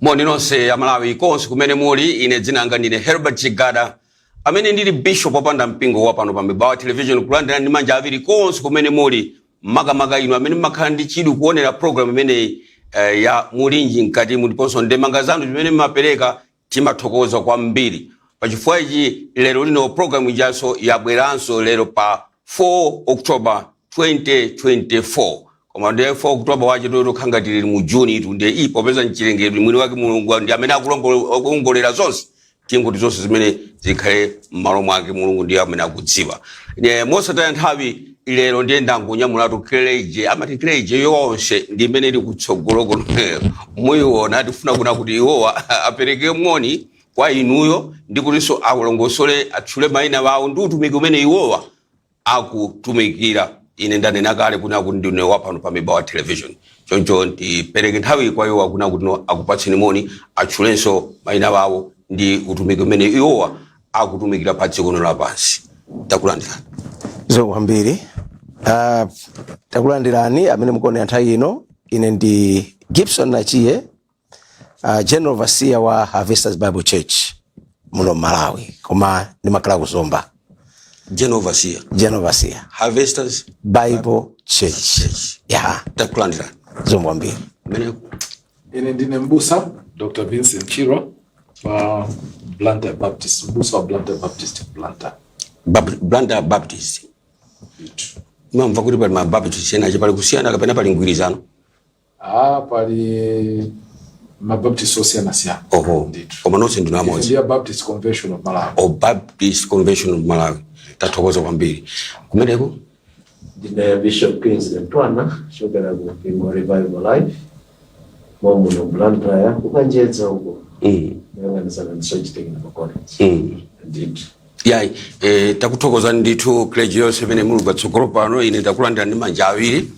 Moni nonse amalawi konse kumene muli, ine dzina langa ndine Herbert Chigada amene ndili bishop opanda mpingo wa pano pa Mibawa Television kulandira ndi manja awiri konse kumene muli makamaka inu amene makhala ndi chidwi kuonera program imene ya mulinji mkati muliponso ndemanga zanu zimene mapereka timathokoza kwambiri. Pachifukwa ichi lero lino program ijanso yabweranso lero pa 4 October 2024. Koma ndiye 4 October wache toto khanga tili mu June itu ndiye ipo peza nchilengedwe mwini wake Mulungu ndi amene akuongolera zonse tingoti zonse zimene zikhale m'malo mwake Mulungu ndiye amene akudziwa. Mosataya nthawi lero ndiye ndangunyamulatu Kleje amati Kleje yonse ndi imene ili kutsogolo muyiona tifuna kuna kuti iwowa apereke moni kwa inuyo ndi kutinso akulongosole atchule mayina wawo ndi utumiki umene iwowa akutumikira. Ine ndanena kale kuna kuti ndine wapano pa Mibawa Television. Choncho ndipereke nthawi kwa iwowa kuna kuti akupatseni moni atchulenso mayina wawo ndi utumiki umene iwowa akutumikira pa dziko lapansi. Takulandirani. Zowambiri. Takulandirani amene mukuonera nthawi ino. Ine ndi Gibson Nachie, General Overseer wa Harvesters Bible Church muno Malawi. Koma ndimakhala kuzomba. General Overseer. Harvesters Bible Church. Yeah. Takulandirani. Zowambiri. Ine ndine Mbusa, Dr. Vincent Chiro, Blantyre Baptist, Mbusa wa Blantyre Baptist, Blantyre. Blantyre Baptist. Mamva kuti pali Baptist ena pali kusiyana kapena pali mgwirizano? Pali Baptist osiyana. Oho. Koma nonse ndinu amodzi. Ndiye Baptist Convention of Malawi. Baptist Convention of Malawi. Tathokoza kwambiri. Kumeneko? Ndine Bishop Kingsley Mtwana, chokera ku mpingo Revival Life. Momu no Blantyre ukanjedza uko. Yanga ndisana ndisochitekina college. Indeed. Yai, takuthokoza ndithu Kleje yonse imene muli patsogolo pano. Ine ndakulandira ndi manja awiri.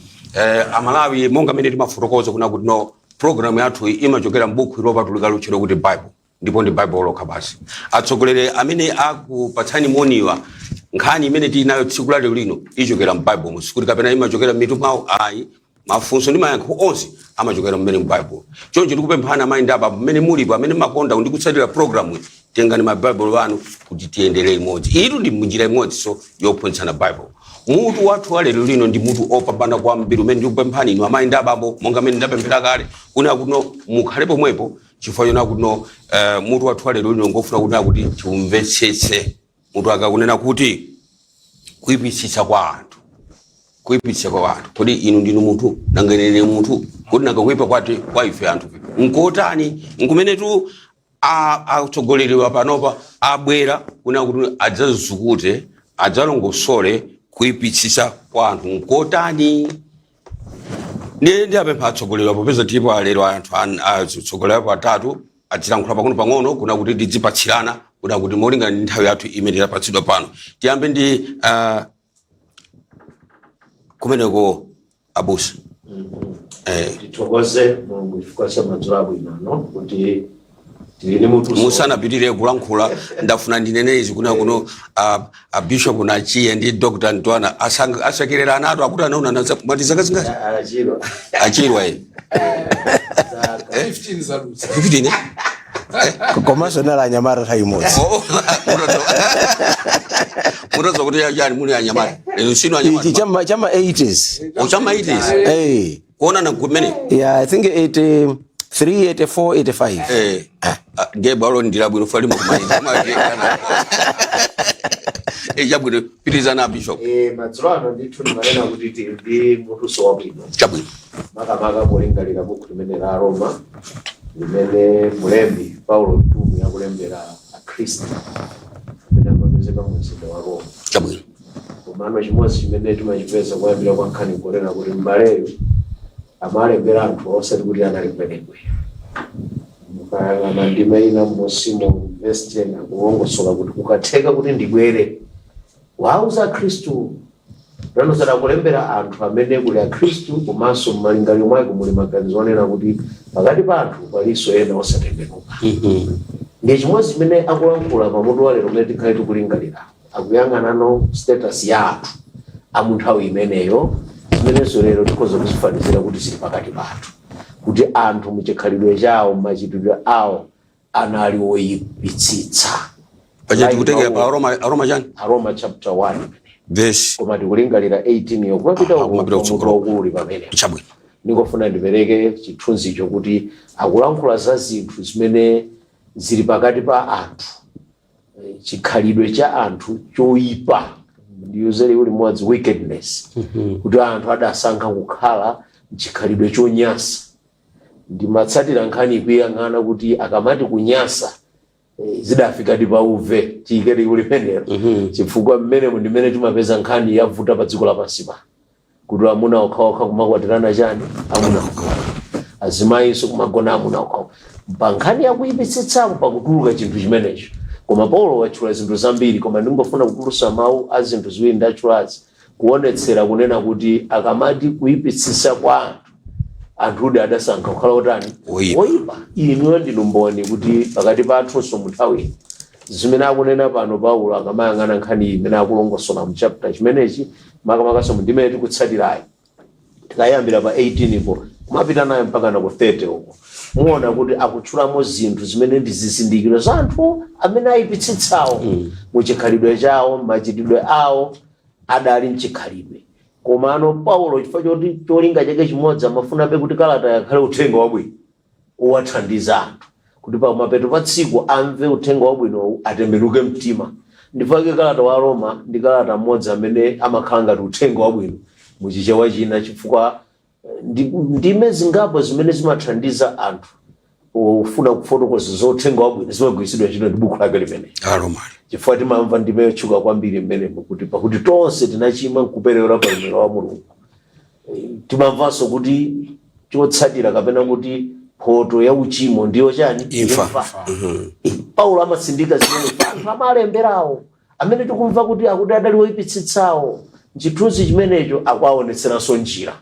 Amalawi monga mene timafotokoza kuna kuti no program yathu imachokera m'buku lopatulika lotchedwa kuti Bible. Ndipo ndi Bible lokha basi. Atsogoleri amene akupatsani moniwa nkhani imene tinayo tsiku lalo lino ichokera m'Bible musikuti kapena imachokera m'mitu ayi. Mafunso ndi mayankho onse amachokera mmene m'Bible. Choncho ndikupemphana mayindi apa mmene mulipo amene makonda ndi kutsatira program iyi tengani maBible wanu kuti tiyenderere imodzi. Itu ndi munjira imodzi so yophunzitsana Bible. Mutu wathu wa lero lino ndi mutu opambana kwambiri umene ndikupemphani inu amayindi abambo monga mmene ndapemphera kale kuna kuti mukhale pomwepo chifukwa chona kuti mutu wathu wa lero lino ngofuna kuti tiumvetsetse. Mutu akakunena kuti kuipitsitsa kwa anthu. Kodi inu ndinu munthu nangenene munthu kuti nakakuipa kwati kwa ife anthu nkotani nkumene tu atsogoleri panopa abwera kuna kuti adzazukute adzalongosole kuipitsitsa kwa anthu nkotani. Ndi apempha atsogoleri popeza tipo lero anthu atsogoleri atatu adzilankhula pang'ono pang'ono kuna kuti tidzipatsirana kuna kuti molingana ndi nthawi yathu imene yapatsidwa pano. Tiyambe ndi kumeneko abusa. Tithokoze Mulungu chifukwa cha madzulo abwino kuti tili mutu musanapitirire kulankhula ndafuna ndinene izi kuna kuno Bishop Nachie ndi Dr. Ntwana asakerera anatu akuti anaona matizaka zingati? Achirwa 15 zalusa. 15 Komanso nala anyamata nthawi imodzi. Murazo kuti yajani muli anyamata. Lero sino anyamata. Chama 80s. Chama 80s. Kuona na kumene? Yeah, I think 83, 84, 85. Ndiye balo ndilabwino fali mukumaliza. Jabwino pitizana Bishop. Madzulo ano ndithu ndimanena kuti tili mutu sowabwino. Jabwino. Makamaka kulingalira buku limene la Roma limene mulembi Paulo mtumwi yakulembera akhristu amene amapezeka mu mzinda wa Roma. Jabwino. Komano chimodzi chimene timachipeza kuyambira kwa nkhani nkolera kuti mbaleyo amalembera anthu osati kuti analemberedwe. Mukayang'ana ndime ina mosimo Vestian akuwongosola kuti kukatheka kuti ndibwere wauza Khristu Ranosala kulembera anthu amene kuli akhristu komanso mmalingaliro mwake muli maganizo onena kuti pakati pa anthu palinso ena osatembenuka. Ndi chimodzi chimene akulankhula pamutu wa lero umene tikhale tikulingalira akuyang'ana no status ya anthu amunthawi imeneyo zimenenso lero tikhoza kuzifanizira kuti zili pakati pa anthu. kuti anthu muchikhalidwe chawo machitidwe awo anali woyipitsitsa. Pachati kutengera pa Aroma chani? Aroma chapter 1 verse koma tikulingalira 18 yo kumapita ukulu pamene. Chabwino. Ndingofuna ndipereke chithunzi chokuti akulankhula za zinthu zimene zili pakati pa anthu, chikhalidwe cha anthu choyipa, ndiyuzere uli modzi wickedness, kuti anthu adasankha kukhala chikhalidwe chonyasa. Ndimatsatira nkhani kuyang'ana kuti akamati kunyasa zidafika pa uve chikere uli penero, chifukwa mmene ndimene timapeza nkhani yavuta pa dziko lapansi pa kuti amuna okhaokha kumakwatirana chani, amuna okhaokha, azimayiso kumagona amuna okhaokha, pa nkhani yakuyipitsitsapo pakutuluka chinthu chimenecho. Koma Paulo wachula zinthu zambiri, koma ndingofuna kutulusa mawu a zinthu ziwiri ndachulazi kuonetsera kunena kuti akamati kuyipitsitsa kwa anthu adasankha kukhala otani oyipa. Inu ndinu mboni kuti pakati pathunso munthawi zimene akunena pano Paulo akamayang'ana nkhani imene akulongosola mu chapter chimenechi makamakaso ndimene tikutsatirayi tikayambira pa 18 po kumapita nayo mpaka na ku 30 uko muona kuti akutchulamo zinthu zimene ndi zizindikiro za anthu amene ayipitsitsawo muchikhalidwe chawo, machitidwe awo adali mchikhalidwe. Komano Paulo chifukwa choti cholinga chake chimodzi amafuna kuti kalata yakhale uthenga wabwino owathandiza anthu kuti pa mapeto pa tsiku amve uthenga wabwino atembenuke mtima. Ndifake kalata wa Roma ndi kalata mmodzi amene amakhala ngati uthenga wabwino muchichewa china, chifukwa ndime zingapo zimene zimathandiza anthu ufuna kufotokoza zothenga wabwino zimagwiritsidwa ntchito ndi buku lake limene Aroma. Chifukwa timamva ndime yotchuka kwambiri mmenemo kuti pakuti tonse tinachimwa nkuperewera pa ulemerero wa Mulungu. Timamvanso kuti chotsatira kapena kuti mphotho ya uchimo ndiyo chani? Imfa. Paulo amatsindika zimene anthu amalemberawo amene tikumva kuti akuti adali woyipitsitsawo. Chithunzi chimenecho akuwaonetseranso njira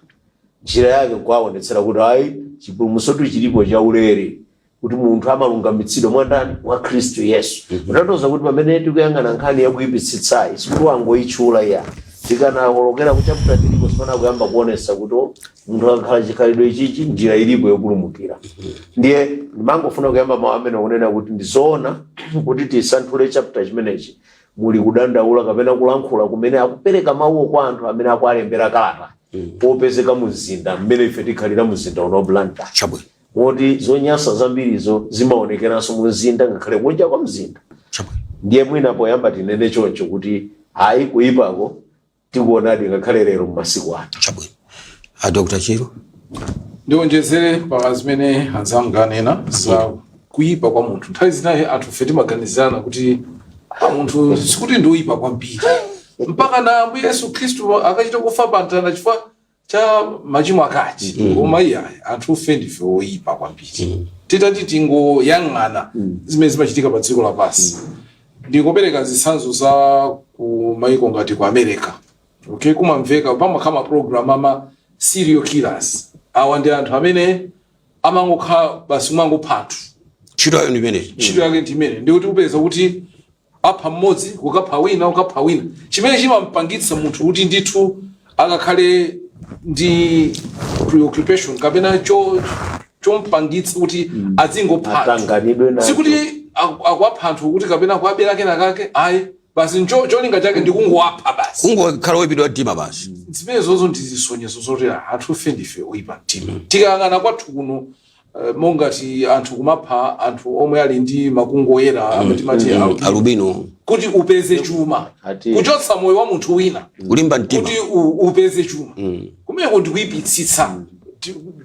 yake, kuwaonetsera kuti ayi chipulumutso chilipo cha ulere, kuti munthu amalungamitsidwa mwandani wa Kristu Yesu. Kutanthauza kuti pamene tikuyang'ana nkhani yakuyipitsitsayi sikuti wangoyitchula ya tikanakolokera ku chapter 3 kusana kuyamba kuonesa kuti munthu akakhala chikhalidwe ichichi njira ilipo yopulumukira. Ndiye ndimangofuna kuyamba mawu amene kunena kuti ndizoona kuti tisanthule chapter chimenechi muli kudandaula kapena kulankhula kumene akupereka mawuwo kwa anthu amene akuwalembera kalata popezeka mu mzinda mmene ife tikhalira mu mzinda uno Blantyre. Chabwino. Moti zonyasa zambirizo zimaonekeranso mu mzinda ngakhale kunja kwa mzinda. Chabwino. Ndiye mwina poyamba tinene choncho kuti hayi kuipako tikuonadi ngakhale lero mu masiku ano. Chabwino. Dr. Chiro. Ndionjezere pa zimene anzanga anena za kuipa kwa munthu. Nthawi zinayi anthu fe timaganizana kuti munthu sikuti ndi uyipa kwambiri mpaka na Ambuye Yesu Kristu akachita kufa pa mtanda chifukwa cha machimo akati. Koma iye anthu fe ndife oyipa kwambiri. Titati tingoyang'ana zimene zimachitika pa dziko lapansi. Ndikupereka zitsanzo za ku maiko ngati ku America. Okay, kumamveka pamakhala program ama serial killers. Awa ndi anthu amene amangokhala basi mangopha anthu. Chiro yayo ndi imene. Chiro yake ndi imene. Ndikuti upeza kuti apha mmodzi ukapha wina ukapha wina. Chimene chimampangitsa munthu kuti ndithu akakhale ndi preoccupation kapena chompangitsa kuti azingopha. Sikuti akwapha anthu kuti kapena kwabera kenakake ayi basi cholinga chake ndi kungowapha basi. Kungokhala woyipidwa mtima basi. Zimene zozo ndizisonyezo zoti anthu fe ndife oyipa mtima. Tikayang'ana kwathu kuno mongati anthu kumapha anthu omwe ali ndi makungoyera amatimati alubino kuti upeze chuma, kuchotsa moyo wa munthu wina ulimba mtima kuti upeze chuma. Kumene ndikuyipitsitsa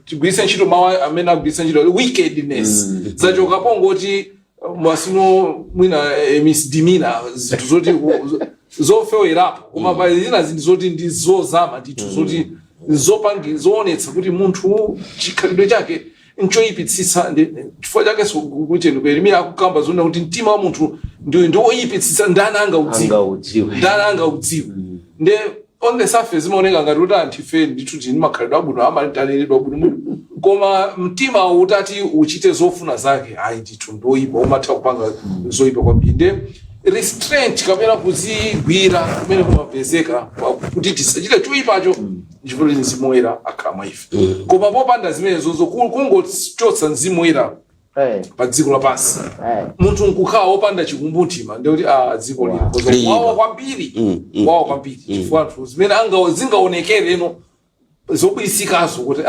tigwiritse ntchito mawu amene agwiritsa ntchito wickedness zachoka pongoti mwasino mwina misdemeanor zinthu zoti zofewerapo koma pali zina zinthu zoti ndi zozama ndithu zoti zoonetsa kuti munthu chikhalidwe chake nchoyipitsitsa. Chifukwa chake kuti Yeremiya akukamba zona kuti mtima wa munthu ndi woyipitsitsa ndani angaudziwe. Nde on the surface zimaoneka ngati kuti anthu ife ndithu tini makhalidwe abwino amalitalidwa bwino, koma mtima utati uchite zofuna zake ayi ndithu ndoyipa umatha kupanga zoyipa kwambiri. Nde restraint kapena kuzigwira kumene kumapezeka kuti tisachite choyipacho ndipo mzimu woyera akhala mwa ife koma popanda zimenezozo kungochotsa mzimu woyera pa dziko lapansi munthu nkukhala wopanda chikumbumtima ndikuti dziko lino wawa kwambiri chifukwa anthu zimene zingaonekere eno zobisikazo kuti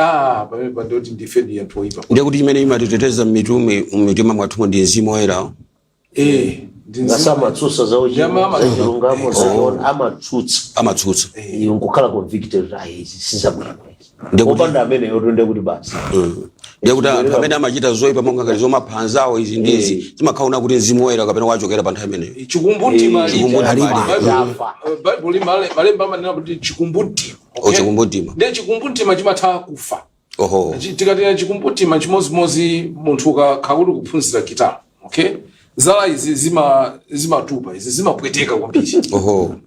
pamene pandoti ndife ndi anthu oyipa ndiye kuti chimene imatiteteza mmitima mwathu ndi mzimu woyera Ngasamatsusa za uchilungamo zaona amatsutsa nkukhala convicted right sizabwino opanda amene yotonde kuti basi ndiye kuti anthu amene amachita zoyipa monga ngati zomaphanzawo izi ndizi zimakhaona kuti mzimu woyera kapena wachokera pa nthawi imeneyo chikumbumtima Bible malemba amanena kuti chikumbumtima ndiye chikumbumtima chimatha kufa tikati chikumbumtima chimozimozi munthu ukakhala kuti kuphunzira gitara okay zala izi zimatupa izi zimapweteka kwambiri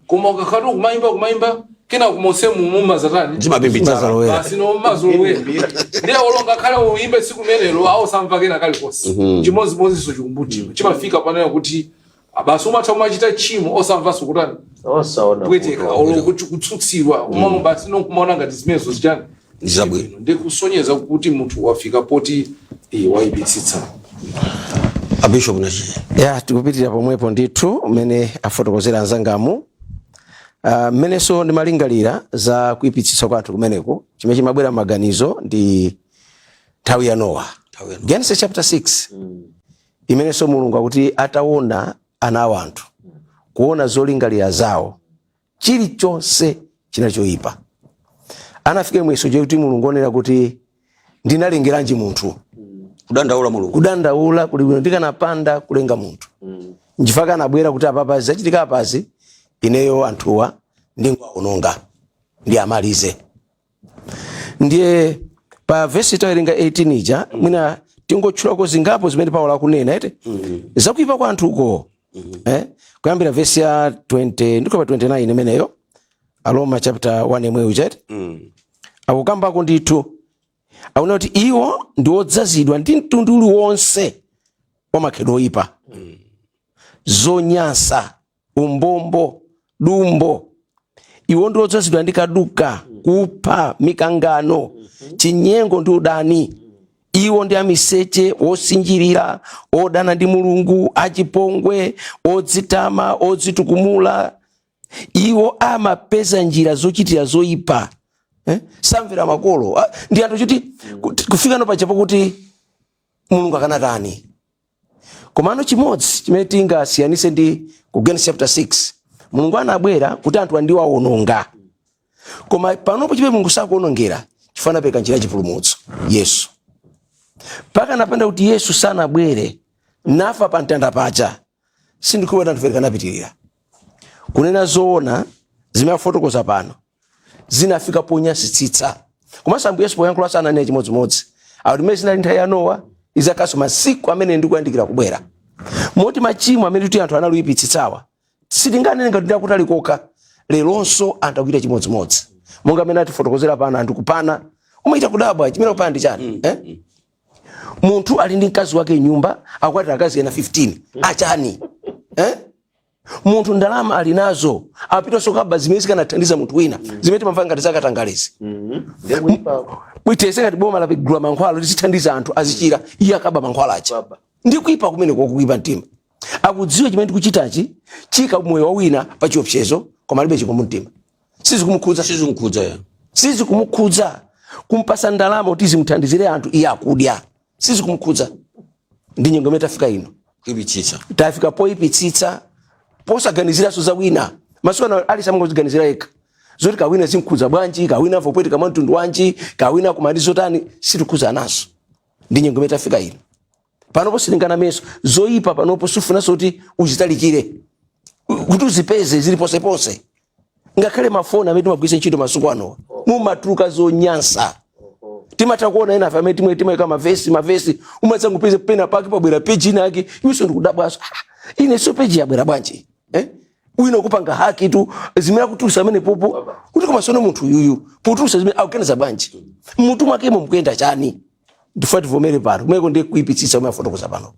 koma ukakhala kumayimba kena kumose mumazatani zimapimbitsa basi no mazolowera ndiye olonga khala uimbe siku menelo awo samva kena kalikosi chimozimozi so chikumbumtima chimafika panena kuti basi umatha kumachita chimo osamva sukutani osaona pweteka olokuti kutsutsiwa umamo basi nokumaona ngati zimenezo zichani zabwino ndi kusonyeza kuti munthu wafika poti waibisitsa Bishop Nachi tikupitira pomwepo ndithu umene afotokozera anzangamu mmeneso ndimalingalira za kuipitsitsa kwa anthu kumeneko chimene chimabwera maganizo ndi nthawi ya Nowa Genesis chapter 6 imeneso Mulungu akuti ataona ana a anthu kuona zolingalira zawo chilichonse chinachoyipa anafika mweso je kuti Mulungu onera kuti ndinalengeranji munthu kudandaula Mulungu kudandaula kuli bwino ndikanapanda kulenga munthu njifaka anabwera kuti apapazi zachitika apazi ineyo anthuwa ndingwaononga ndi amalize ndiye pa verse tawerenga 18 ija mwina tingotchulako zingapo zimene Paulo akunena ete zakuipa kwa anthuko kuyambira verse ya 20 ndiko pa 29 imeneyo Aroma chapter 1 yemwe ujete akukambako ndithu auna kuti iwo ndi odzazidwa ndi mtundu uliwonse wa makhalidwe oyipa zonyansa umbombo dumbo iwo ndi odzazidwa ndi kaduka kupha mikangano chinyengo ndi udani iwo ndi amiseche osinjirira odana ndi Mulungu achipongwe odzitama odzitukumula iwo amapeza njira zochitira zoyipa samvera makolo ndi anthu kuti kufika no pachapo kuti Mulungu akanatani komano chimodzi chimene tingasiyanise ndi ku Genesis chapter 6 Mulungu anabwera kuti anthu andiwaononga koma panopo chimene Mulungu sakuonongera chifana peka njira chipulumutso Yesu paka napanda kuti Yesu sanabwere nafa pa mtanda pacha sindikuwa anthu kanapitirira kunena zoona zimafotokoza pano zinafika ponyasitsitsa koma sambu Yesu poyankhula sana ne chimodzimodzi akuti zinali nthawi ya Nowa izakaso masiku amene ndikuyandikira kubwera moti machimo amene kuti anthu analuyipitsitsawa sitinganene ngati ndakutali koka lelonso anthu akuita chimodzimodzi monga amene atifotokozera pano anthu kupana umaita kudabwa chimene kupana ndi chani munthu ali ndi mkazi wake nyumba akwatira akazi ena 15 achani munthu ndalama ali nazo apita sokaba zimene zikanathandiza munthu wina zimene timamva ngati zakatangalezi mwitese ngati boma lapigula mankhwala litithandiza anthu azichira iye akaba mankhwala acha ndi kuipa kumene kuipa mtima akudziwa chimene tikuchitachi chika moyo wa wina pa chiopsezo koma alibe chikumbumtima sizikumkhudza kumpasa ndalama kuti zimthandizire anthu iye akudya sizikumkhudza ndi nyengo imene tafika ino tafika poipitsitsa posaganizira so za wina masona alisama kuziganizira eka zoti kawina zimkhudza bwanji kawina vopweti kama mtundu wanji kawina kumalizo tani situkhuza naso ndi nyengo imene tafika ino panopo silingana meso zoyipa panopo sufuna soti uzitalikire kuti uzipeze zili posepose ngakhale mafoni amene timagwisa ntchito masuku ano mumatuluka zonyansa timata kuona ena family timwe kama mavesi umatsangu peze pena pake pabwera page ina yake iwiso ndikudabwaso ine so page yabwera bwanji wino kupanga haki tu zimera kutulisa amene popo kuti koma sono munthu yuyu potulisa zimene akukeneza bwanji munthu mwake mukuyenda chani ndifati vomere pano kumeko ndiye kuipitsitsa umafotokoza pano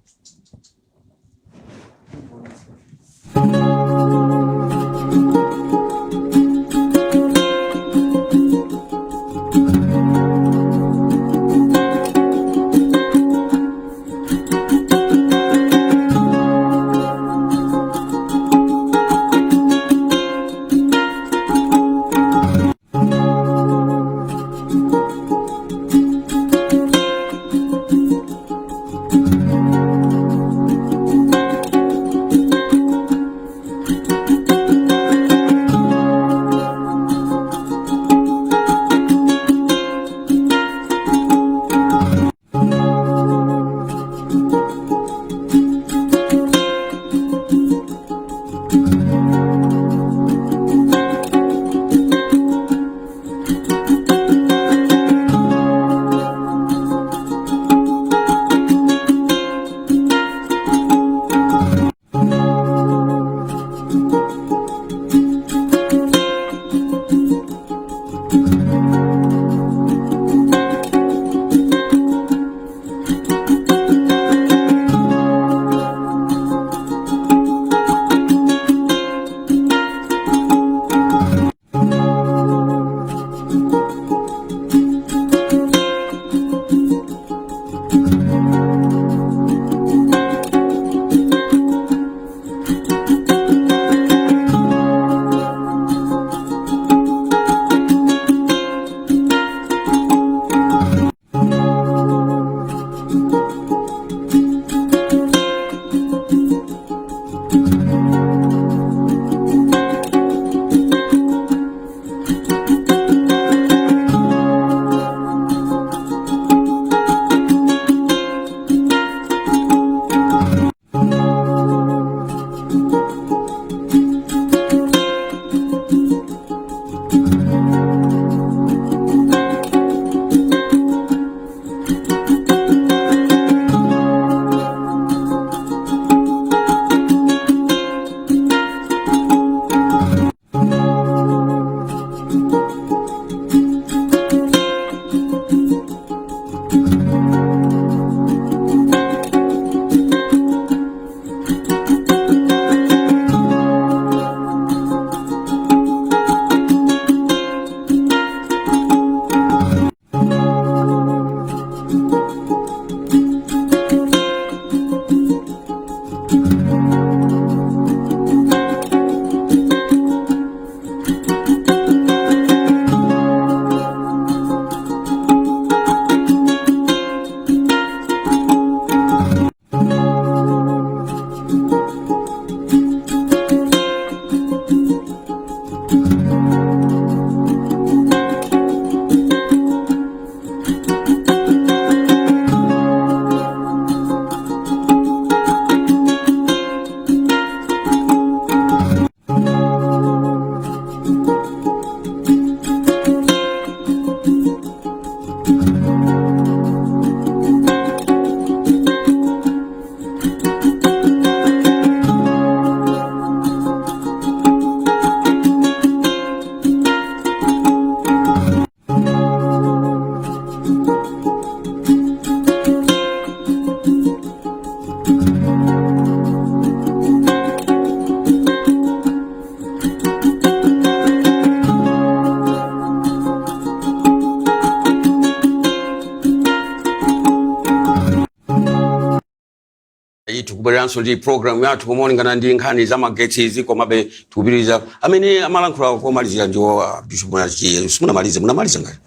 Tukubaliranso ndi program yathu kumoningana ndi nkhani za magetsi ziko mabe tukubiriza amene amalankhula komalizira ndio Bishop Munachiye simunamalize munamaliza ngati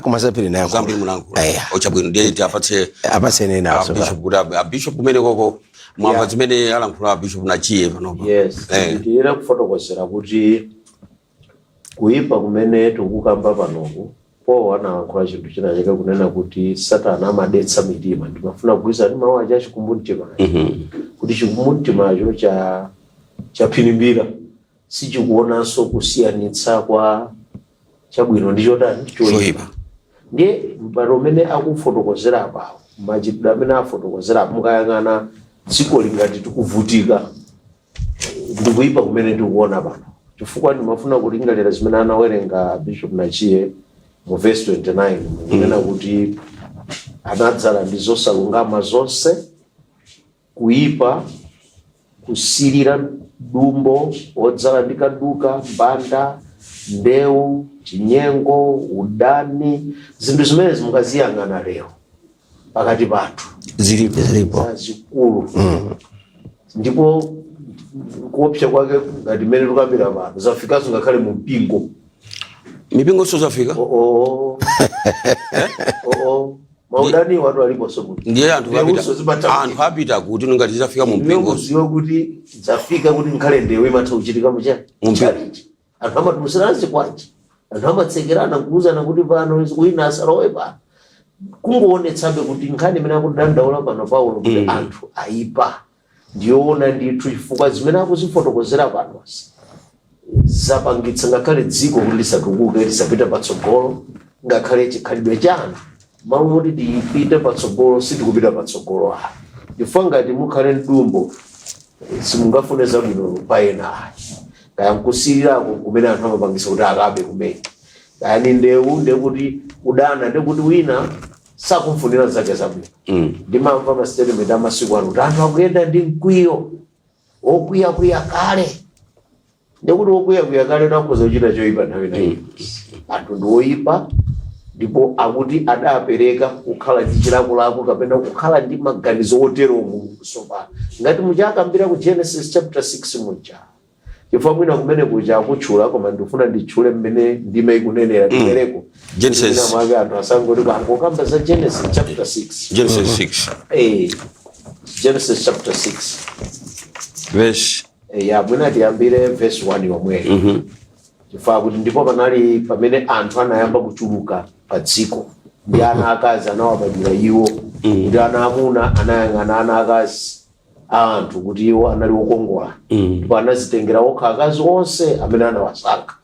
kumasapiri nayo zambiri munankula ochabwino ndiye apatse nena Bishop Guda Bishop kumene koko mwamba zimene alankhula Bishop Munachiye panopa ndiyera kufotokozera kuti kuipa kumene tikukamba panoku analankhula chinthu china chake kunena kuti Satana amadetsa mitima. Ndimafuna kugwiza ndi mawu aja chikumbumtima kuti chikumbumtimacho chaphinimbira sichikuonanso kusiyanitsa kwa chabwino ndi choyipa. Ndiye mpano umene akufotokozera apawo machitidwe amene afotokozera mukayang'ana dziko lingati tikuvutika ndikuipa kumene tikuona pano chifukwa ndimafuna kulingalira zimene anawerenga Bishop Munachiye mu verse 29 kunena kuti anadzala ndi zosalungama zonse, kuipa, kusirira dumbo odzala ndi kaduka, mbanda, ndewu, chinyengo, udani, zinthu zimene mukaziyang'ana lero pakati pathu zilipo zikulu. Ndipo kuopsa kwake ngati mmene tukambira pano zafikaso ngakhale mu mpingo. Mipingo sozafika maudani watu alipo sokuti ndiye anthu apita kuti ngati zafika mu mpingo ziwa kuti zafika kuti nkhale ndewu imatha kuchitika muchani challenge. Anthu amatumusirana kwanji, anthu amatsekerana kuuzana kuti pano wina asalowe pano. Kungoonetsabe kuti nkhani imene akudandaula pano Paulo kuti anthu aipa ndiyoona ndithu chifukwa zimene akuzifotokozera panozi zapangitsa ngakhale dziko kuti lisatukuke lisapita patsogolo, ngakhale chikhalidwe cha anthu malo moti tipite patsogolo sitikupita patsogolo. Chifukwa ngati mukhale mdumbo simungafune zabwino payena kaya nkusirirako kumene anthu amapangisa kuti akabe kumene. Kaya ni ndewu ndekuti udana ndekuti wina sakumfunira zake zabwino. Ndimamva mastatement amasiku ano kuti anthu akuyenda ndi mkwiyo okwiya kale. Ndekuti okwiya kale nakoza kuchita choyipa nthawi nayi. Anthu ndi oyipa ndipo akuti adapereka kukhala ndi chilakolako kapena kukhala ndi maganizo otero mu sopano. Ngati muchakambira ku Genesis chapter 6 muja. Chifukwa mwina kumene kuja akutchula koma ndifuna nditchule mmene ndime ikunenera timereko. Genesis. Mwina mwake anthu asangoti kukamba za Genesis chapter 6. Genesis 6. Genesis chapter 6. Verse. Mwina tiyambire verse 1 yomwe. Chifukwa kuti ndipo panali pamene anthu anayamba kuchuluka pa dziko. Ndi ana akazi anawabadwira iwo. Ndi ana amuna anayang'ana ana akazi anthu kuti iwo anali wokongola. Ndipo anazitengera okha akazi onse amene anawasankha.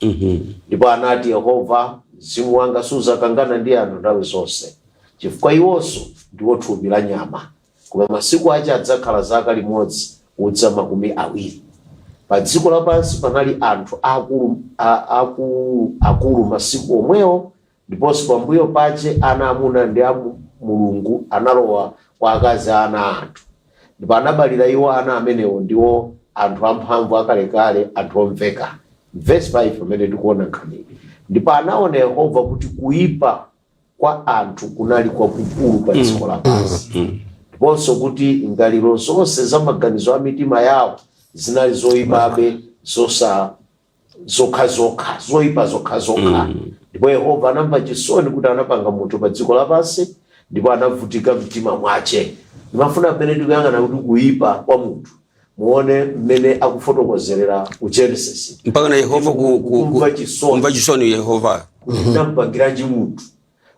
Ndipo anati Yehova mzimu wanga suzakangana ndi anthu nthawi zonse. Chifukwa iwonso ndiwo thupi la nyama. Koma masiku ache adzakhala zaka limodzi udza makumi awiri. Pa dziko lapansi panali anthu akulu masiku omwewo. Ndiponso pambuyo pache ana amuna ndi Mulungu analowa kwa akazi ana anthu. Ndipo anabalira iwo ana amenewo ndiwo anthu amphamvu akalekale, anthu omveka. Verse 5 pamene tikuona nkhani. Ndipo anaona Yehova kuti kuipa kwa anthu kunali kwakukulu pa dziko lapansi. Ndiponso kuti ngaliro zonse za maganizo a mitima yawo zinali zoyipabe zokhazokha, zoyipa zokhazokha. Ndipo Yehova anamva chisoni kuti anapanga munthu pa dziko lapansi, ndipo anavutika mtima mwache. Ndimafuna pamene tikuyang'ana kuti kuyipa kwa munthu muone mmene akufotokozerera ku Genesis. Mpaka na Yehova kumva chisoni Yehova. Nampangiranji munthu.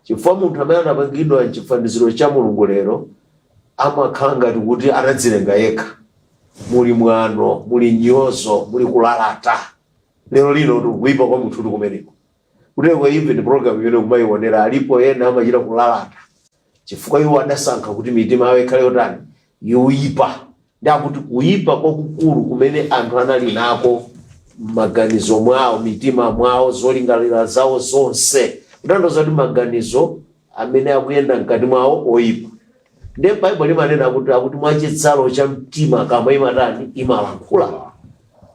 Chifukwa munthu amene anapangidwa m'chifaniziro cha Mulungu lero amakhala ngati kuti anadzilenga yekha. Muli mwano, muli nyozo, muli kulalata. Lero lino kuyipa kwa munthu kumeneko. Kuteko even program imene kumayionera alipo ena amachita kulalata. Chifukwa iwo adasankha kuti mitima yawo ikhale yotani yoyipa. Ndakuti kuyipa kwakukulu kumene anthu anali nako maganizo mwawo, mitima mwawo, zolingalira zawo zonse. Kutanthauza kuti maganizo amene akuyenda mkati mwawo oyipa. Ndiye Bible limanena kuti mwachitsalo cha mtima kama imatani imalankhula.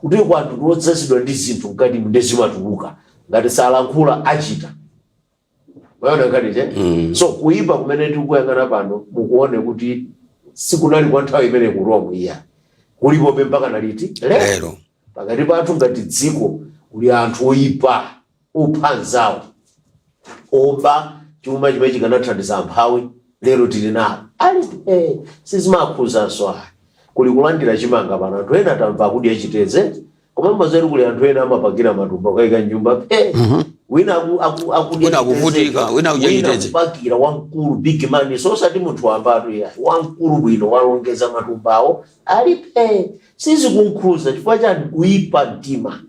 Kuti kwa anthu odzazidwa ndi zinthu mkati munde zimatuluka. Ngati salankhula achita. Bayona ngati je? So kuyipa kumene tikuyang'ana pano mukuone kuti sikunali kwa nthawi imene kuromu iya. Kulipo mpaka naliti lero. Pakati pathu ngati dziko kuli anthu oyipa, ophanzawo. Oba chuma chimene chikanathandiza amphawi lero tili nawo. Sizimakhuza so kuli kulandira chimanga pano anthu ena tamva kudya chiteze. Koma mazeri kuli anthu ena amapangira matumba kaika nyumba. Wina akuvutika, wina ujiteze. Pakira wamkulu big man so sati munthu wambatu ya. Wamkulu bwino walongeza matumbawo alipe. Sizi kunkhuza chifukwa chani kuyipa mtima.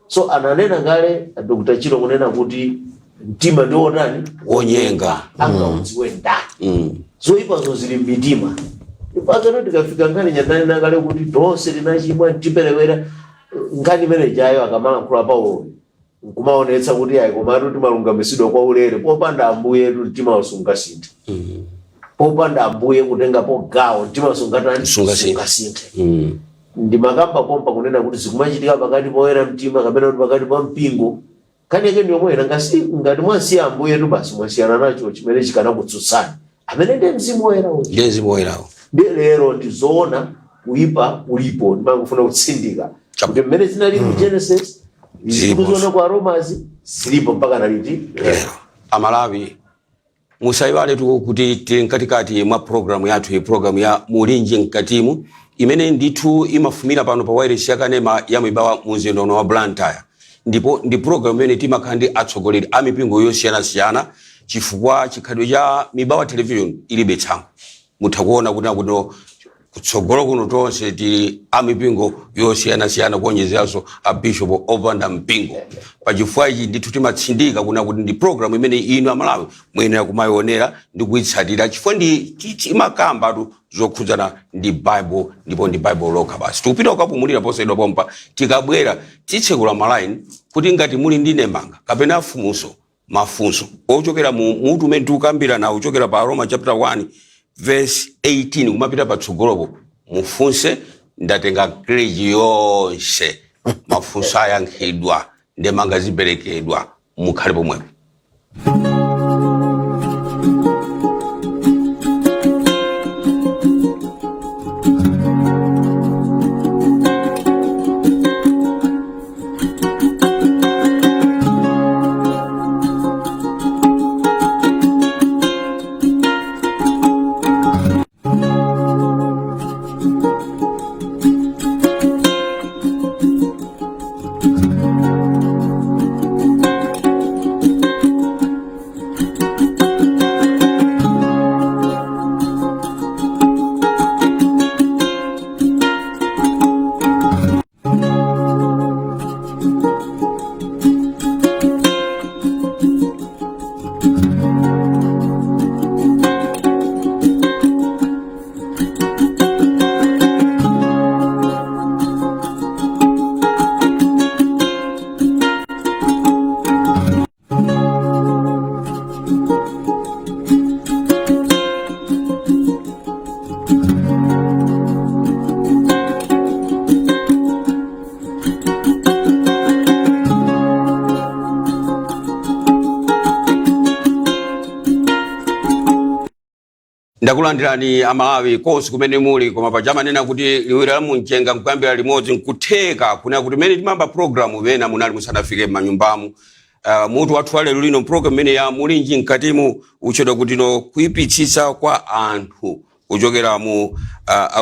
So ananena ngale Dr. Chilo kunena kuti mtima ndio nani wonyenga angaudziwe ndani. Zoyipa zozili mitima. Ipazano tikafika ngani nyandani ngale kuti donse linachimwa ntiperewera ngani mene jayo akamala nkula Paulo. Kumaonetsa kuti ayi komatu timalungamisidwa kwa ulere popanda ambuye mtima usungasinthe. Popanda ambuye kutenga po gawo mtima usungasinthe. ndimakamba kompa kunena kuti zikumachitika pakati pa oyera mtima kapena kuti pakati pa mpingo kani yake ndiyomwera ngati mwasiya Ambuye tu basi mwasiyana nacho chimene chikanakutsutsani amene ndi Mzimu Woyerawo ndiye Mzimu Woyerawo lero ndizoona kuipa ulipo ndimangofuna kutsindika kuti mmene zinali mu Genesis zikuzoona kwa Romans zilipo mpaka naliti lero. Amalawi musaiwale tu kuti tinkatikati mwa programu yathu programu ya Mulinji Mkatimu imene ndithu imafumira pano pa wireless yakanema ya mibawa muzinda wa Blantyre ndipo ndi programu imene timakhandi atsogoleri a mipingo yosiyana chifukwa chikhalidwe cha mibawa television ilibe tsango mutha kuona kuti kutsogolo kuno tonse ti a mipingo yosiyana kuonjezeranso a bishop opanda mpingo pachifukwa ichi ndithu timatsindika kuti ndi programu imene inu Amalawi muyenera kumayionera ndi kuyitsatira chifukwa ndi imakamba tu zokhudzana ndi Bible ndipo ndi Bible lokha basi tikupita kukapumulira posaidwa pompa tikabwera titsekula maline kuti ngati muli ndi ndemanga kapena mafunso ochokera mu mutu umene tikukambira nawo ochokera pa Roma chapter 1 verse 18 kumapita patsogolopo mufunse ndatenga kreji yonse mafunso ayankhidwa ndemanga ziperekedwa mukhale pomwepo. Ndakulandirani Amalawi konse kumene muli koma pajama nena kuti liwiro la munjenga nkuyambira limodzi nkutheka kuna kuti mene timamba programu vena munali musanafike manyumbamu. Mutu wathu lero lino program mene ya Mulinji Mkatimu uchedwa kuti no kuipitsitsa kwa anthu kuchokera mu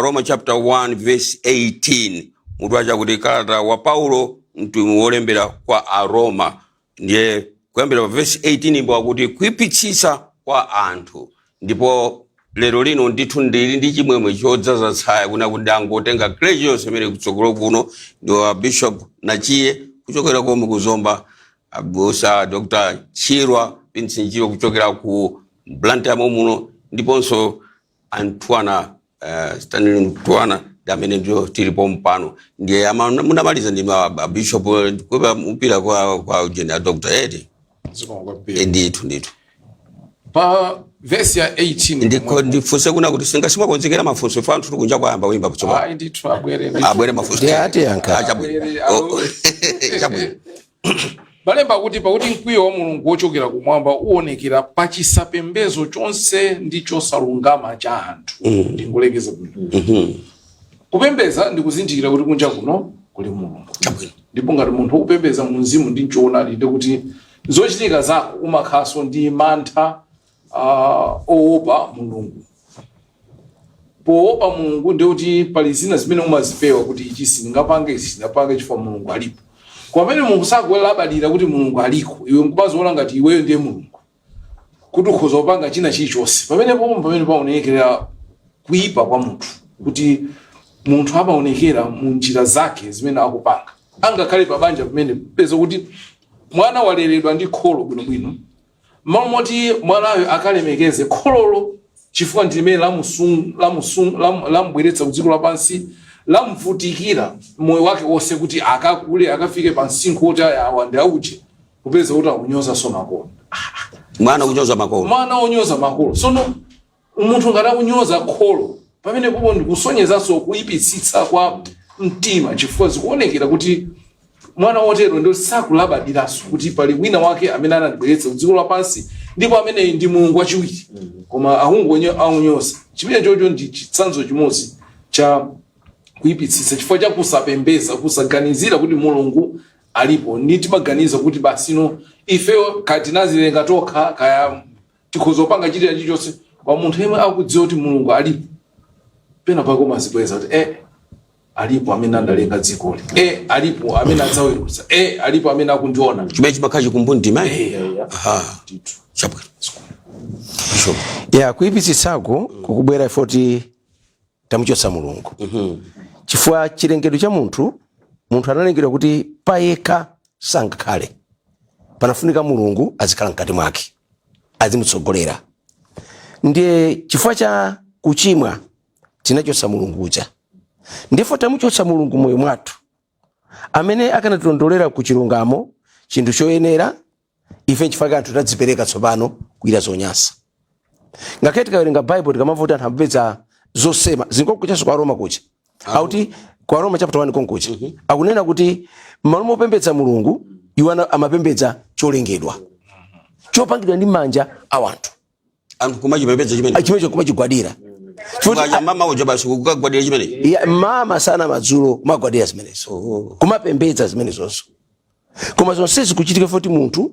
Roma chapter 1 verse 18 mutu acha kuti kalata wa Paulo mtumwi wolembera kwa Aroma ndiye kuyambira verse 18 imbo kuti kuipitsitsa kwa anthu ndipo lero lino ndithu ndili ndi chimwemwe chodzaza tsaya kuna kuti angotenga kreji yonse imene kutsogolo kuno ndi Bishop Nachiye kuchokera komwe kuzomba abusa Dr. Chirwa Pinsinjiro kuchokera ku Blantyre muno ndiponso Antoine Stanley Mtwana damene ndio tilipo mpano ndiye munamaliza ndi Bishop kwa mpira kwa ujenda Dr. Edi ndithu pa verse ya 18 ndifuse kuna kuti singasima konzekera mafunso fa anthu kunja kwayamba wimba kutsoma ndithu abwere mafunso ati yanka chabwere balemba kuti pakuti mkwiyo wa Mulungu wochokera kumwamba uonekera pa chisapembezo chonse ndi chosalungama cha anthu ndingolekeza kupembeza ndi kuzinjikira kuti kunja kuno kuli Mulungu ndipo ngati munthu ukupembeza mu mzimu ndi choonadi ndi kuti zochitika zako umakhaso ndi mantha oopa Mulungu. Poopa Mulungu ndi kuti pali zina zimene umazipewa kuti ichi sindingapange chifukwa Mulungu alipo. Kwa pamene Mulungu sakulabadira kuti Mulungu aliko iwe nkumaziona ngati iweyo ndiye Mulungu kuti ukhoza kupanga china chilichonse pamene paonekera kuipa kwa munthu kuti munthu amaonekera mu njira zake zimene akupanga angakhale pa banja pamene peza kuti mwana waleredwa ndi kholo bwinobwino mamoti mwanayo akalemekeze khololo chifukwa ndi limene lamubweretsa kudziko lapansi lamvutikira moyo wake wonse kuti akakule akafike pa msinkhu oti awa ndi auche kupeza kuti akunyoza so makolo mwana unyoza makolo sono munthu ngati akunyoza kholo pamene popo ndi kusonyezanso kuipitsitsa kwa mtima chifukwa zikuonekera kuti mwana wotero ndio sakulabadiranso kuti pali wina wake amene anatibweretsa kudziko lapansi ndipo ameneyi ndi Mulungu wachiwiri koma aunyosa. Chimene chocho ndi chitsanzo chimodzi cha kuyipitsitsa chifukwa cha kusapembeza, kusaganizira kuti Mulungu alipo. Ndi timaganiza kuti basino ifeyo kati nazilenga tokha kaya tikhozopanga chitira chilichonse kwa munthu yemwe akudziwa kuti Mulungu alipo pena pako mazibweza kuti alipo amene analenga dziko li, alipo amene adzaweruza, alipo amene akundiona. chimene chimakhala chikumbumtima kuyipitsitsako kukubwera ifoti tamuchotsa Mulungu. Chifukwa chilengedwe cha munthu analengedwa kuti payekha sangakhale, panafunika Mulungu azikhala mkati mwake azimutsogolera. Ndiye chifukwa cha kuchimwa tinachotsa Mulungu uja, ndipo tamuchotsa Mulungu moyo mwathu amene akanatitondolera ku chilungamo chinthu choyenera. Ife chifukwa anthu tadzipereka tsopano kuira zonyasa. Ngakhale tikawerenga Bible tikamva kuti anthu amapeza zosema zinkokuchaso kwa Roma kucha auti kwa Roma chapter 1 konkucha akunena kuti malo mopembedza Mulungu iwana amapembedza cholengedwa chopangidwa ndi manja a wanthu. anthu kumachipembedza chimene kumachigwadira mama uja basi kukagwadira chimene mama sana madzulo kumagwadira zimenezo kumapembedza zimenezonso. Koma zonsezi kuchitika foti munthu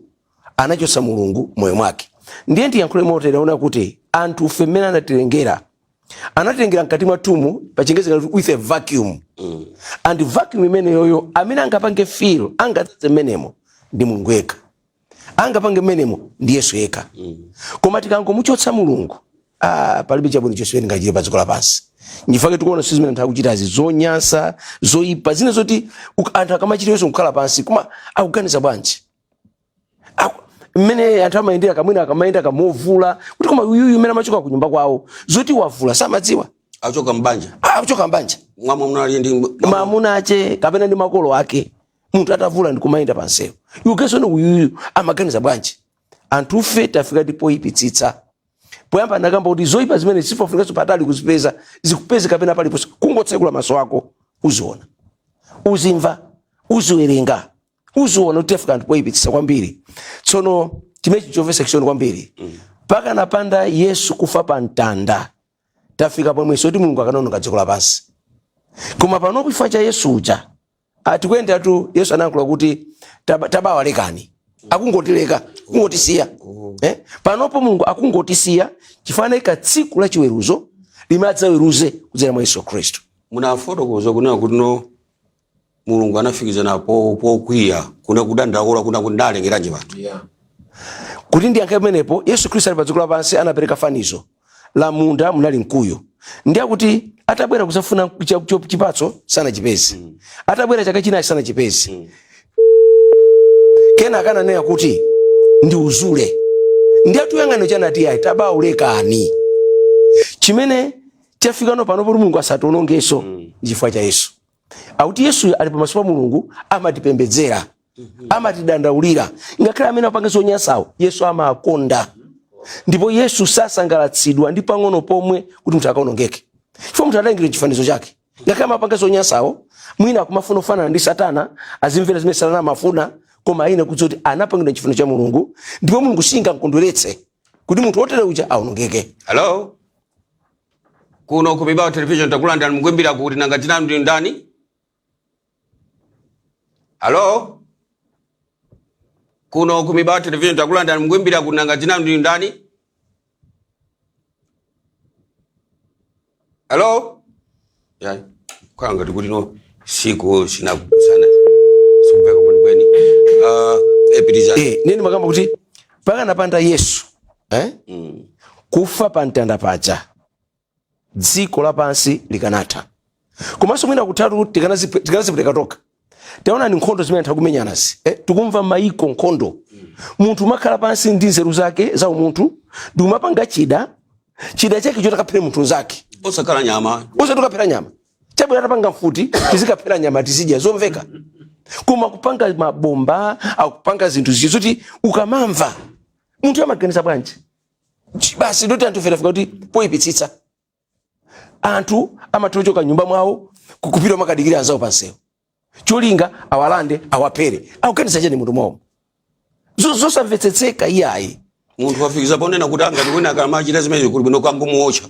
anachotsa Mulungu moyo mwake. Ndiye ndiyankhule motero kuti anthu femena anatilengera mkati mwathumu pachingezi with a vacuum. And vacuum imene yoyo amene angapange feel angatse menemo ndi Mulungu yekha, angapange menemo ndi Yesu yekha. Koma tikangomuchotsa Mulungu palibe chabwino chonse ngachire pa dziko lapansi. Ndifake tikuona sizimene anthu akuchita zonyasa zoyipa zine zoti anthu akamachita Yesu kukhala pansi kuma akuganiza bwanji mmene anthu amayendera kamwina akamayenda kamovula kuti koma uyuyu mmene amachoka ku nyumba kwawo zoti wavula samadziwa achoka mbanja mwamuna ali ndi mamuna ache kapena ndi makolo ake munthu atavula ndi kumayenda pansewo yukeso ni uyuyu amaganiza bwanji. Anthu fe tafika ndipo ipitsitsa poyamba ndakamba kuti zoyipa zimene sifofunikaso patali kuzipeza zikupeze kapena palipo kungotsekula maso ako uziona uzimva uziwerenga uziona kuti tafika ndipo ipitsitsa kwambiri. Tsono chimechi chove section kwambiri paka napanda Yesu kufa pa mtanda tafika pomweso kuti Mulungu akanaononga dziko lapansi. Koma pano kufa cha Yesu uja atikwenda tu Yesu anayankhula kuti tabawalekani akungotileka kungotisiya. Panopo Mulungu akungotisiya chifaneka tsiku la chiweruzo limadzaweruze kudzera mwa Yesu Kristo. munafotokoza kunena kuti no Mulungu anafikiza napo pokwiya kuna kudandaula kuna kundalengeranje bathu kuti ndiyankhe menepo Yesu Kristo ali pa dziko lapansi anapereka fanizo la munda munali mkuyu. Ndiye kuti atabwera kusafuna chipatso sana chipezi, atabwera chaka china sana chipezi, kena akananena kuti ndi uzule. Ndiye tuyang'ano chanati ayi tabaulekani chimene chafikano pano poli Mulungu asatonongeso chifukwa cha Yesu. Auti Yesu ali pamaso pa Mulungu amatipembedzera amatidandaulira ngakhale amene apanga zonyansawo Yesu amakonda. Ndipo Yesu sasangalatsidwa ndi pang'ono pomwe kuti munthu akaonongeke. Chifukwa munthu atalengera chifanizo chake ngakhale amapanga zonyansawo mwina kumafuna kufanana ndi Satana azimvera zimene Satana amafuna koma ine kudzoti anapangidwa chifanizo cha Mulungu ndipo Mulungu singamkondweretse kuti munthu wotere uja aonongeke. Hello kuno kumibawa television takulandira mugwembira kuti nanga tina ndi ndani. Hello kuno kumibawa television takulandira mugwembira kuti nanga tina ndi ndani. Hello kwanga kuti no siku sinakusana sikumbeka kweni epitiza nini makamba kuti paka napanda Yesu kufa pa mtanda paja dziko lapansi likanatha. Komanso mwina kutatu tikanazipeleka toka taona ni nkhondo zimene takumenyana tikumva maiko nkhondo munthu makhala pansi ndi nzeru zake za umunthu ndi umapanga chida chake chotakaphera munthu zake osakala nyama osatokaphera nyama chabwera tapanga mfuti tizikaphera nyama tizidya zomveka. Koma kupanga mabomba akupanga zinthu zizoti ukamamva munthu amaganiza bwanji basi ndoti anthu fera fika kuti poyipitsitsa anthu amatochoka nyumba mwawo kukupira makadikira anzawo pansewu cholinga awalande awapere akuganiza chani munthu momwe zosamvetsetseka iyayi munthu wafikiza ponena kuti angati wina akamachita zimene kuli bwino kangomuotcha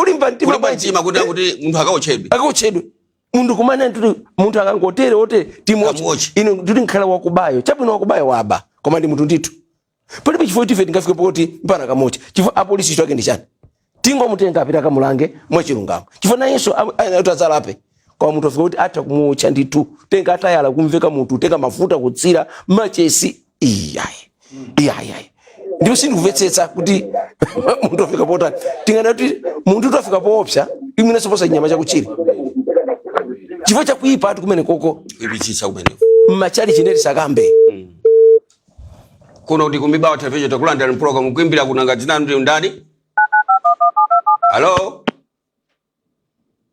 ulimba mtima bwanjima kuti munthu akaotchedwe munthu kumana munthu akangotere ote timotchi ino nditi nkhala wakubayo chabwino wakubayo waba koma ndi munthu ndithu palibe chifukwa tife tingafike poti mpana kamochi chifukwa apolisi chitwake ndi chani tingomutenga apita kamulange mwachilungamo chifukwa nayenso atadzalape kwa munthu afika kuti atha kumuotcha ndithu tenga atayala kumveka munthu tenga mafuta kutsira machesi iyayi ndipo sindikuvetsetsa kuti munthu afika potani tingana kuti munthu utafika poopsa imweneso posa chinyama chakuchiri chifukwa chakuipa ati kumene koko ipichitsa kumene mmachali chineti sakambe kuno kuti kumibawa television takulandira program kuimbira kunanga dzinanu ndi ndani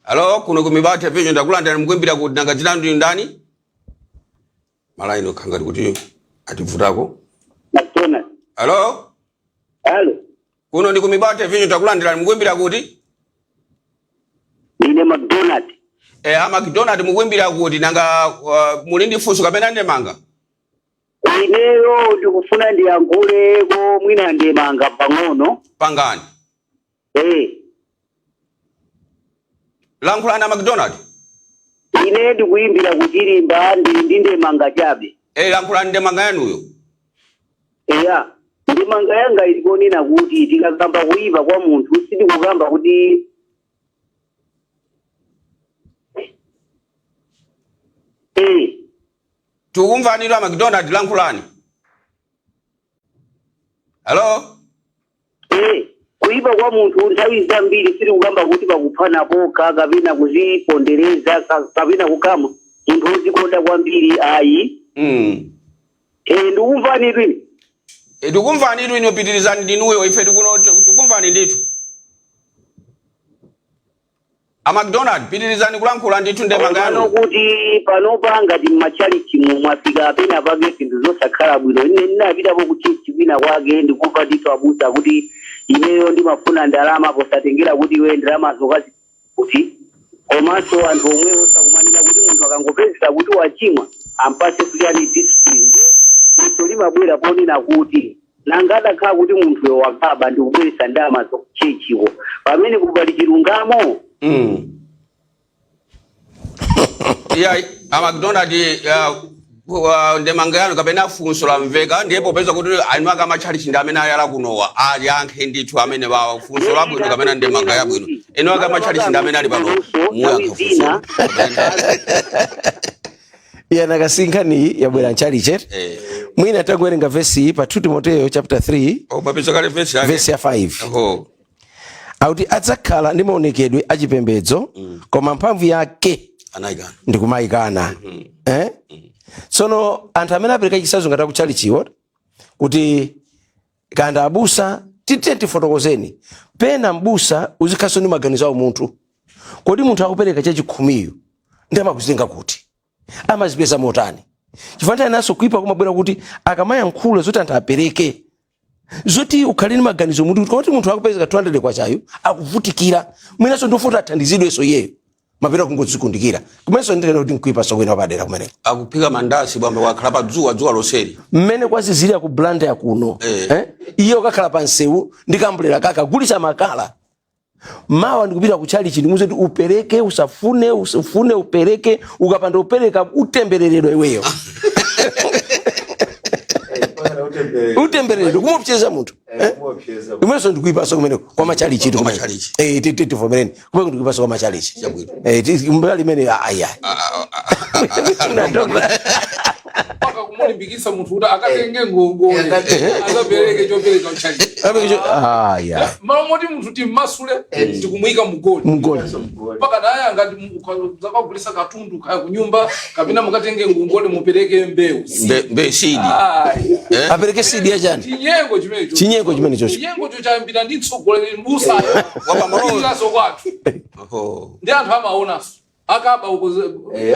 Halo, kuno kumibawa television takulandira mukuimbira kunanga dzinanu ndi ndani malaino khangati kuti ativutako Halo, kuno ndi kumibawa television takulandira mukuimbira kuti ine McDonald McDonald mukuimbira kuti nanga muli ndi funso kapena ndemanga ineyo ndikufuna ndiyankhule ko mwina ndemanga pang'ono pangani lankhulana McDonald ine ndikuimbira kuchilimba ndi ndemanga chabe lankhulani ndemanga yanuyo ndemanga yanga ilikonena kuti tikakamba kuipa kwa munthu sitikukamba kuti tukumvanira McDonald lankhulani Halo kuipa kwa munthu nthawi zambiri sitikukamba kuti pakuphana poka kapena kuzipondereza kapena kukama munthu wozikonda kwambiri ayi ndikumvanira ine ndikumvanira ine upitirizani ndinuyo ife tikumvani ndithu McDonald pitirizani kulankhula ndithu ndemanga yanu kuti panopa ngati mmachalichi mwafika apena pake zinthu zosakhala bwino ine ndinapitapo kuchichi kwina kwake ndikumva ndithu abusa kuti ineyo ndimafuna ndalama posatengera kuti iwe ndalama zokazi kuti komanso anthu omwewo sakumanira kuti munthu akangopezera kuti wachimwa ampase kuyani discipline so limabwera ponena kuti nangadakhala kuti munthuyo wakaba ndikubweresa ndalama zokuchechiwo pamene kupali chilungamo McDonald ndemanga yanu kapena funso lamveka ndipo peza kuti anu akamachalichi ndi amene ayala kunowa ayankhe ndithu amene wa funso labwino kapena ndemanga yabwino eno akamachalichi ndi amene ali pano muyankha yana kasinkhani yabwera nchaliche mwina tangowerenga vesi pa 2 Timoteyo chapter 3 vesi ya 5 auti adzakhala ndi maonekedwe achipembedzo koma mphamvu yake ndikumayikana tsono anthu amene apereka chisazo ngati akuchalichiwo kuti kanda abusa tifotokozeni pena mbusa uzikhaso ndi maganizo awo munthu kodi munthu akupereka chachikhumiyo ndi amakuzitenga kuti amazipeza motani chifukwa naso kuipa kumabwera kuti akamayankhula zoti anthu apereke zoti ukhale ndi maganizo munthu kuti munthu akupezeka 200 kwachayo akuvutikira mwinaso ndofuna athandizidweso iyeyo mapera kungodzikundikira kumenso ndikene kuti nkuipa sokwena padera kumene akuphika mandasi bwamba wakhala pa dzuwa loseri mmene kwazizira ku blanda ya kuno iyo kakhala pa nsewu ndikambulera kakagulisa makala mawa ndikupita kuchalichi ndimuze kuti upereke usafune upereke ukapanda upereka utembereredwa iweyo utembereredwa kumopcheza munthu kumenso ndikuipaso kumene kwa machalichi tivomereni kumene ndikuipaso kwa machalichi mbali imene paka kumulimbikisa munthu kuti akatenge ngongole azapereke chopereka uchalichi malo moti munthu timmasule tikumuyika mugoli paka daya ngati zakagulisa katundu kaya kunyumba kapena mukatenge ngongole mupereke mbewu seed apereke seed ya chani chinyengo chimene chocho chinyengo chochayambira ndi mtsogoleri mbusayo wapamalozo kwathu ndi anthu amaonaso akaba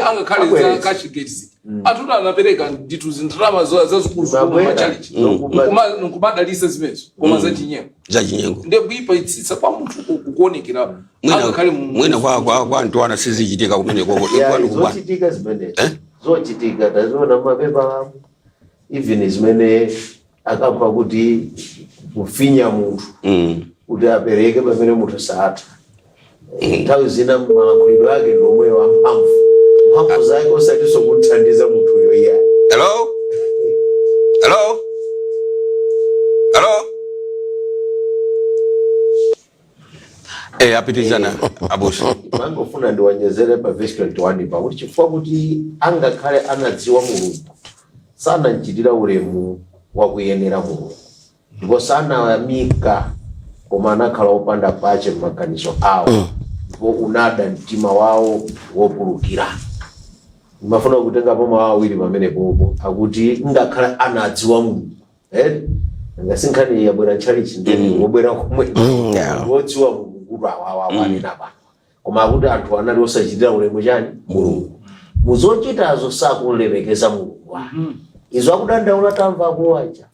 angakhale za kachigezi atuna anapereka nditu zindrama zazikulu machalichi nkumadalisa zimezo koma za chinyengo ndiye kuipa itsitsa kwa munthu kuonekera angakhale mwina kwa antwana sizichitika kumene zochitika zimene zochitika taziona mapepa even zimene akamba kuti kufinya munthu kuti apereke pamene munthu satha nthawi zina malankhulidwe ake ndomwe wa mphamvu zake osatiso kuthandiza munthuyo iya. Hello. Apitizana abusi. Mangofuna ndiwanyezere pa verse 21 pa kuti chifukwa kuti angakhale anadziwa Mulungu sanachitira ulemu wa kuyenera Mulungu ndipo sanayamika koma anakhala opanda pache m'maganizo awo ndipo unada mtima wawo wopulukira. Mafuna kutenga poma awiri pamene popo akuti ngakhala anadziwa Mulungu ngasinkhani yabwera ntchalichi ndeni wobwera komwe wodziwa Mulungu wanena pano koma akuti anthu anali osachitira ulemu chani Mulungu muzochitazo sakulemekeza Mulungu izo akudandaula tamva akuwaja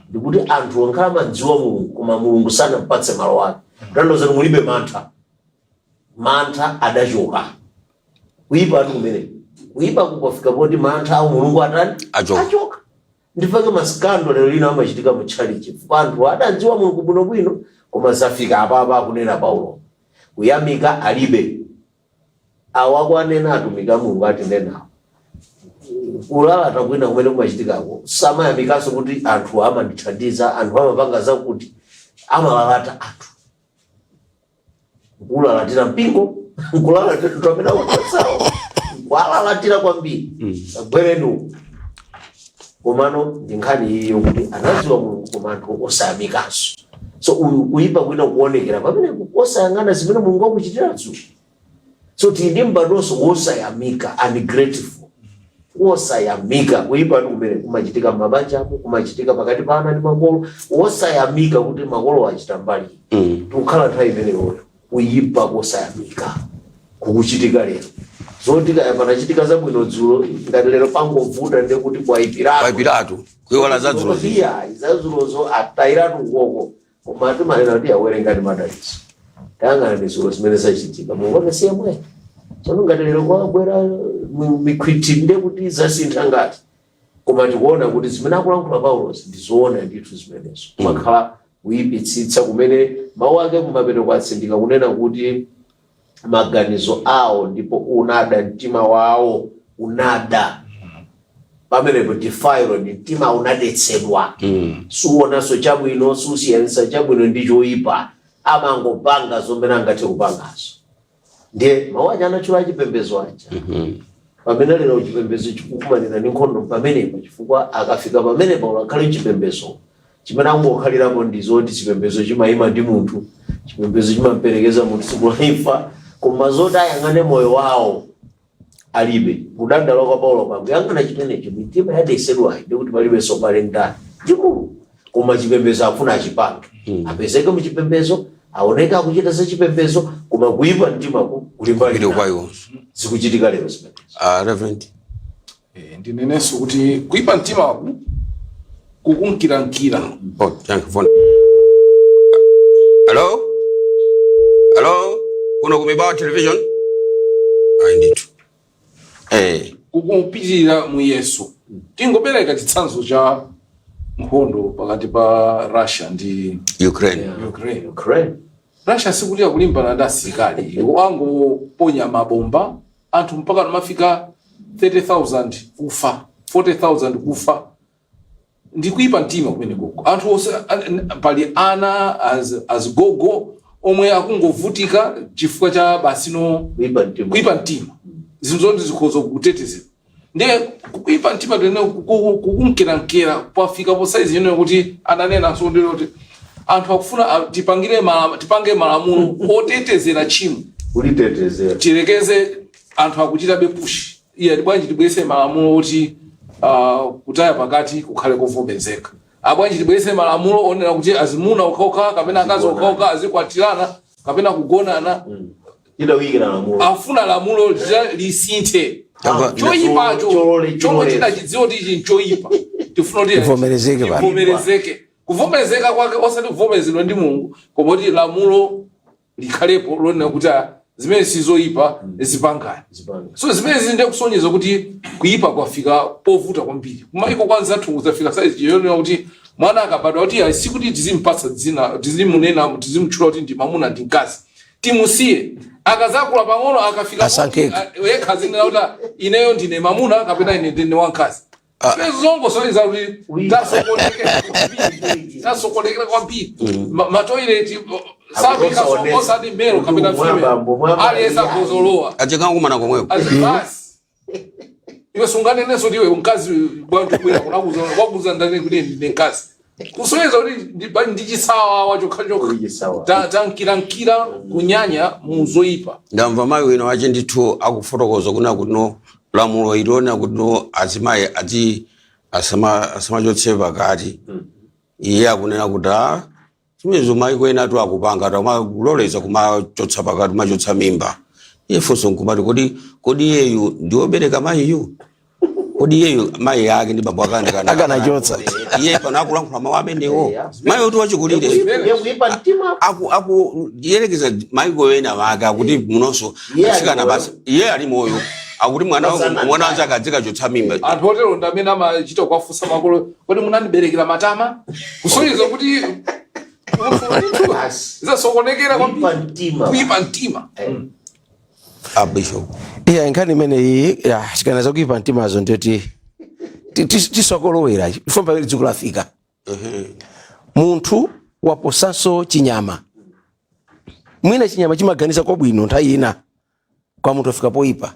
ndikuti anthu onkhala madziwa Mulungu koma Mulungu sanampatse malo ake kutanthauza mulibe mantha adachoka kuipa ati kumene kuipa kukafika poti mantha au Mulungu atani achoka ndifake maskando lero lino amachitika mu chalichi anthu adadziwa Mulungu bwinobwino koma zafika apa akunena Paulo kuyamika alibe awakwanena atumika Mulungu atinena ulala takwina kumene kumachitikako samayamikaso kuti anthu amandithandiza anthu amapanga zakuti amalalata anthu kulalatira mpingo kulalatira amene akupatsawo kwalalatira kwambiri agwerenu komano ndinkhani iyo kuti anadziwa Mulungu koma anthu osayamikaso so kuipa kwina kuonekera pamene osayang'ana zimene Mulungu akuchitirazo so tindi mbadonso wosayamika ungrateful wosayamika kuipa kumene kumachitika mabanja kumachitika pakati pa ana ndi makolo wosayamika kuti makolo achita mbali tukhala nthawi imeneyo kuipa wosayamika kukuchitika lero zotika panachitika zabwino dzulo ngati lero pangovuta ndi kuti kwaipiratu kuiwala zadzulo zazulozo atairatu ukoko koma timanena kuti awerengati madalitso tayang'ana ndizulo zimene zachitika Mulungu akasiya mwe tsono ngati lero kwabwera mikhwiti ndi kuti zasintha ngati koma tikuona kuti zimene akulankhula Paulo ndizoona ndithu zimenezo makhala kuyipitsitsa kumene mawu ake kumapeto kwatsindika kunena kuti maganizo awo ndipo unada mtima wawo unada pamenepo defile ndi mtima unadetsedwa suonaso chabwino susiyanisa chabwino ndi choyipa amangopanga zomene angathe kupangazo ndiye mawu aja anachula chipembedzo aja pamene lero chipembedzo chikukumanira ndi nkhondo pamenepo chifukwa akafika pamenepo akhale chipembedzo chimene angokhalirapo ndizoti chipembedzo chimayima ndi munthu chipembedzo chimamperekeza munthu tsiku la imfa koma zoti ayang'ane moyo wawo alibe kudandala kwa Paulo pamwe yang'ana chimenecho mitima yadesedwayi ndikuti palibenso pale ndani ndikulu koma chipembedzo afuna achipange apezeke muchipembedzo aoneka akuchita za chipembedzo koma kuipa mtima kulimbali kwayo zikuchitika lero zimene Reverend ndinenenso kuti kuipa mtima kukunkirankira phone hello kuno kumibawa television ndithu kukumpitirira mu Yesu tingobereka chitsanzo cha nkhondo pakati pa Russia ndi Ukraine. Russia sikuti akulimbana ndi asilikali wangoponya mabomba anthu mpaka mafika 30,000 kufa 40,000 kufa ndikuipa mtima kumeneko anthu ose pali ana azigogo omwe akungovutika chifukwa cha basino kuipa mtima zinthu zikhoza kutetezera ndiye kuipa mtima kukunkerankera pafika po size yene kuti ananena so ndilo kuti anthu akufuna tipange malamulo otetezera chimo ulitetezera tirekeze anthu akuchita bepush iya bwanji tibwese malamulo oti kutaya pakati kukhale kovomezeka abwanji tibwese malamulo onena kuti azimuna ukauka kapena akazi ukauka azikwatirana kapena kugonana idawikira lamulo afuna lamulo lisinthe Ava- choyipacho Cholole- chomwe tinachidziwa kuti ichi nchoyipa tifuna kuti Chivomerezeke basi. chivomerezeke kuvomerezeka kwake osati kuvomerezedwa ndi Mulungu koma kuti lamulo likhalepo lonena kuti zimene sizoyipa zipangane so zimene zinde kusonyeza kuti kuyipa kwafika povuta kwambiri kumaiko kwanza athu kuzafika saizi yonena kuti mwana akabadwa kuti sikuti tizimpatsa dzina tizimunena tizimutchula kuti ndi mamuna ndi mkazi timusiye akazakula pang'ono akafika Asankheka. yekha zinena kuti ineyo ndine mamuna kapena ine ndine wamkazi zongo soiza kuti tasokonekera kwambiri matoileti sabika osati mero kapena female aliyese akuzolowa achikankumana komweko basi iwe sunganenenso kuti iwe mkazi bwantukwera wakuza ndani kuti ndine mkazi kusonyeza kuti ndichisawa wachokhachokha tankirankira kunyanya muzoyipa ndamva mayi wina wache ndithu akufotokoza kuna kuti no lamulo ilona kuti no azimayi ati asamachotse pakati iye akunena kuti zimenezo mayi kwena tu akupanga kuloleza kumachotsa pakati kumachotsa mimba iyefonso nkumati kodi iyeyu ndiobereka mayiyu kodi iyeyu mayi yake ndi bambo akandikana akanachotsa iye pano akulankhula mawu amenewo mayi oti wachikulire yakuipa mtima yerekeza maiko wena wake akuti munonso asikana basi iye ali moyo akuti mwana wanza akadzika chotsa mimba anthu otero ndi amene amachita kuwafunsa makolo kodi munandiberekera matama kusonyeza kuti zasokonekera kuipa mtima kuipa mtima abisho iya nkhani imeneyi chikana zakuipa mtimazo ndiyoti tisokolowera ifomba ili dziko lafika munthu waposanso chinyama mwina chinyama chimaganiza kwabwino nthawi ina kwa munthu afika poyipa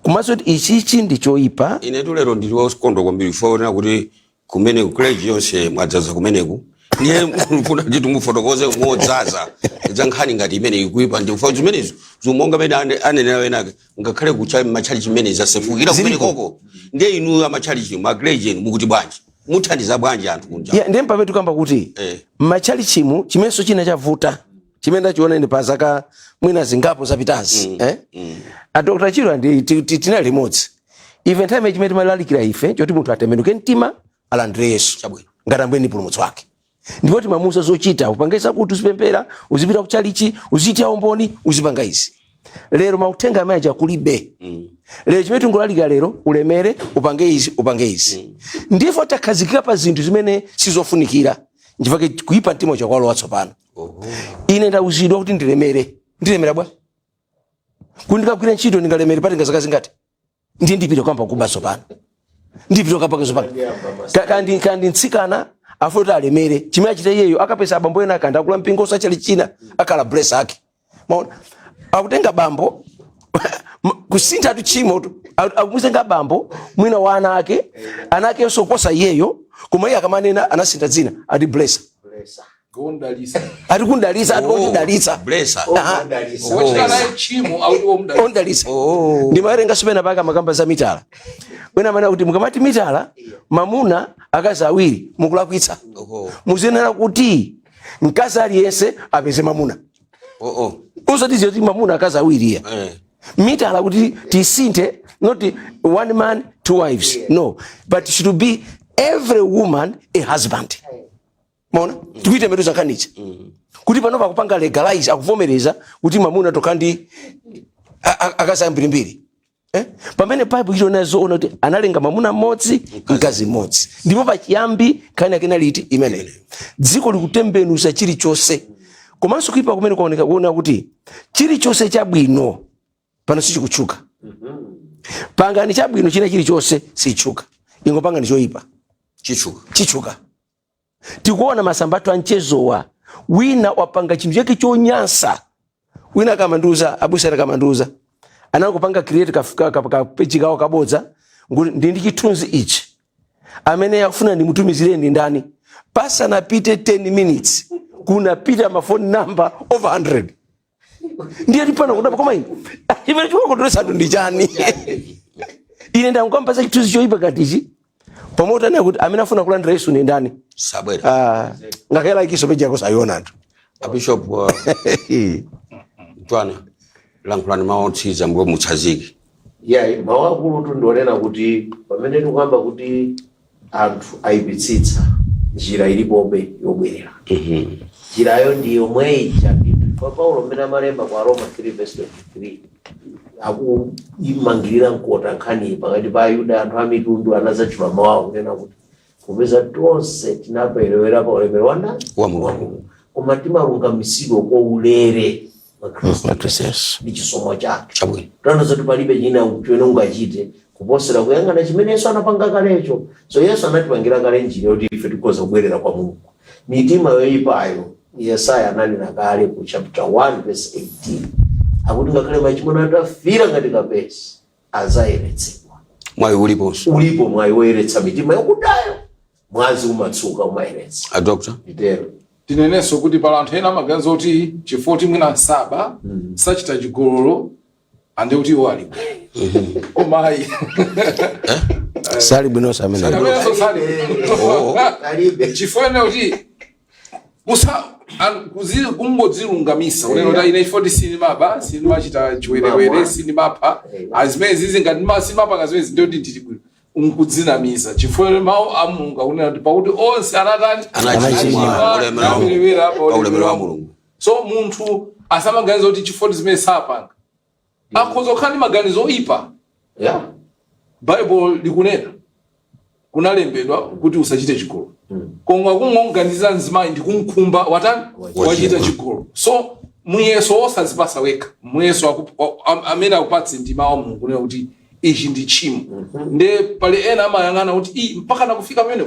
kumaso kuti ichichi ndi choyipa inetu lero ndili wasikondwa kwambiri kufaonera kuti kumeneku kuleji yonse mwadzaza kumeneku niye mfuna kuti tumufotokoze modzaza za nkhani ngati imene ikuipa ndikufa zimenezo zimonga mene anenera wenake ngakhale kucha machali chimene zasefukira kumene koko ndiye inu amachali magrejeni mukuti bwanji muthandiza bwanji anthu kunja ndiye mpamene tikamba kuti machali chimu chimenso china chavuta chimene ndachiona ine pa zaka mwina zingapo zapitazi a Dr. Chilo ndi tina limodzi ife nthawi chimene timalalikira ife choti munthu atembenuke mtima alandire Yesu chabwino ngati ambuye ndi mpulumutsi wake ndipo timamusa zochita upangisa kuti uzipempera uzipita kuchalichi uzichita umboni uzipanga izi lero mauthenga amene kulibe lero chimene tingolalika lero ulemere upange izi ndifo takhazikika pa zinthu zimene sizofunikira nchifake kuipa mtima chakwalo watsopano ine ndauzidwa kuti ndilemera bwa kundikagwira ntchito ndingalemere patenga zaka zingati ndipita kwamba kubaso pano ndipita kapakezo pano kandi ntsikana afota alemere chimene achita iyeyo akapesa abambo ena akanda akula mpingo osachali china akala bless ake maona akutenga bambo kusintha tu chimo tu akumuzenga bambo mwina wa anake yonso kuposa iyeyo koma iye akamanena anasintha dzina ati bless ati kundalisa ati ondalisa ondalisa ndimawerenga sopena paka makamba za mitala wena mana kuti mukamati mitala mamuna akazi awiri mukulakwitsa muzenera kuti mkazi aliyense apeze mamuna usatiziyo kuti mamuna akazi awiri iya mitala kuti tisinthe not one man two wives no but it should be every woman a husband maona tikuite metu zakanicha kuti panova kupanga legalize akuvomereza kuti mamuna tokandi akazi mbirimbiri pamene Bible ichonazo ona kuti analenga mamuna mmodzi mkazi mmodzi ndipo pachiyambi kani akena liti imene dziko likutembenusa chilichonse komanso kuipa kumene kwaoneka kuona kuti chilichonse chabwino pano sichikutchuka pangani chabwino china chilichonse sichuka ingopanga ni choyipa chichuka tikuona masambatu anchezowa wina wapanga chinthu chake chonyansa wina kamanduza abusera kamanduza anakupanga create ka page kawo kabodza ndi chithunzi ichi amene yakufuna ndimutumizireni ndani pasanapite 10 minutes kunapita mafoni number over 100 ndiye tipana kudaba koma ine chimene chikokondolesa ndi chani ine ndangomba za chithunzi choyipa katichi pamota ne kuti amene afuna kulandira Yesu ni ndani sabwera ngakela ikiso peja ko sayona tu bishop twana lankhulani mawu otsiriza mwe mutsazike. Yeah, mawu akulu tundionena kuti pamene tikuyamba kuti anthu ayipitsitsa njira ilipobe yobwerera. Njirayo ndi yomwe ija kwa Paulo mmene amalemba kwa Roma 3:23 imangirira nkota nkhani pakati pa Ayuda anthu a mitundu anazachula mawu awo kunena kuti kupeza tonse tinaperewera pa ulemerero wa Mulungu koma timalungamisidwa kwa ulere wa Khristu ndi chisomo chake. Tanthauza kuti palibe china chimene ungachite kuposera kuyang'ana chimene Yesu anapanga kalecho. So Yesu anatipangira kale njira yoti ife tikhoza kubwerera kwa Mulungu. Mitima yoyipayo Yesaya ananena kale ku chapter 1:18 akuti ngakhale machimo atafira ngati kapesi azayeretsedwa. Mwayi uliponso. Ulipo mwayi woyeretsa mitima yokudayo mwazi umatsuka umayeretsa. A doctor? Nditero. Tinenenso kuti pala anthu ena amaganiza kuti chifoti mwina nsaba sachita chigololo ande kuti iwo ali komayi sali bwino samene chifone kuti kungodzilungamisa uneno kuti ine chifoti sinimachita chiwerewere sinimapha azimene zizi ngati sinimapha ngazimene ndiyoti ndili bwino unkudzinamiza chifukwa mawu a Mulungu akunena kuti pakuti onse anatani ulemerero wa Mulungu. So munthu asamaganiza kuti chifukwa zimene sapanga akhoza kukhala ndi maganizo oyipa. Yeah. Bible likunena kunalembedwa kuti usachite chigololo. Koma kungoganiza mzimayi ndi kumkhumba watani wachita chigololo. So muyeso osazipasa wekha muyeso amene akupatse ndi mawu a Mulungu kunena kuti ichi ndi chimo. Nde pali ena amayang'ana kuti mpaka nakufika pamene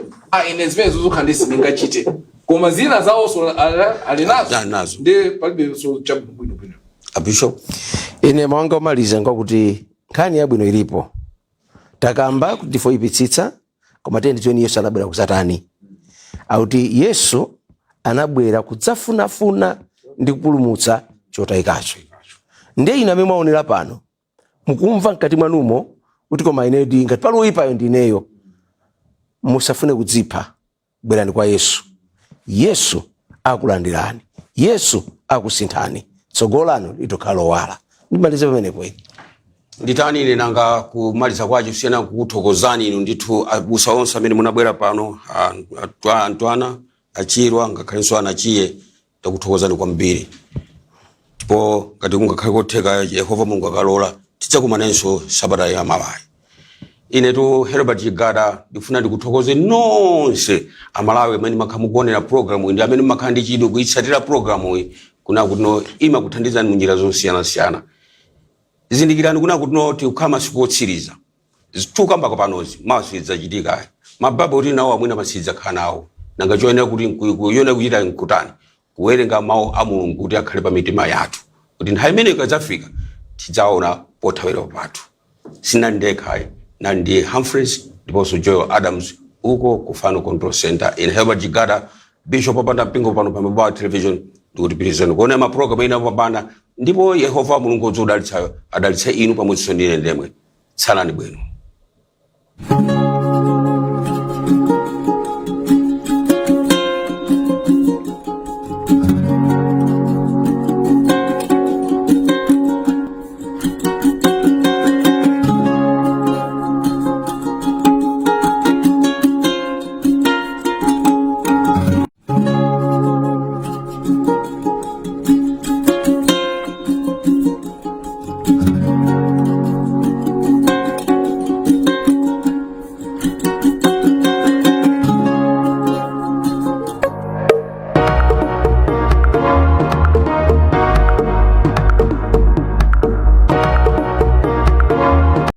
ine zimene zokha ndisingachite koma zina zawonso ali nazo nde palibe so chabwino. A bishop? Ine mawanga omaliza ngakuti nkhani yabwino ilipo takamba kuti foyipitsitsa koma tiyeni tione Yesu anabwera kusatani auti Yesu anabwera kudzafunafuna ndi kupulumutsa chotayikacho. Ndiye ine amene mwaonera pano mukumva mkati mwanumo kuti koma ineyo ndi ngati pali oyipayo ndineyo, musafune kudzipha, bwerani kwa Yesu. Yesu akulandirani, Yesu akusinthani, tsogolo lanu litokhala lowala. Ndimalize pamenepo ine. Nditani ine nanga kumaliza kwacho siyana kukuthokozani inu ndithu abusa onse amene munabwera pano, Antwana, Achirwa, ngakhalenso Anachiye, takuthokozani kwambiri. Ndipo ngati kungakhale kotheka Yehova Mulungu akalola tidzakumananso sabata ya mawa. Ine tu Herbert Chigada ndifuna ndikuthokoze nonse amalawi amene makhamukuonera programu ndi amene makhala ndi chidwi kuyitsatira programu iyi kuna kuti imakuthandizani munjira zosiyana-siyana. Zindikirani kuna kuti tikukhala masiku otsiriza. Zitukamba kapanozi maso idzachitika. Mababa kuti nawo amwina masidza khanawo. Nanga choyenera kuti kuyona kuchita nkutani. Kuwerenga mawu a Mulungu kuti akhale pa mitima yathu. Kuti nthawi imene ikadzafika tidzaona pothawira pathu. Sina ndekha na ndi Humphreys ndiponso Joel Adams uko ku Fano Control Center in Herbert Chigada Bishop Apanda Mpingo pano pa Mabawa Television ndikutipitizani kuona ma program ina papanda ndipo Yehova Mulungu adalitsa inu pamodzi ndi ine ndemwe. Tsalani bwino.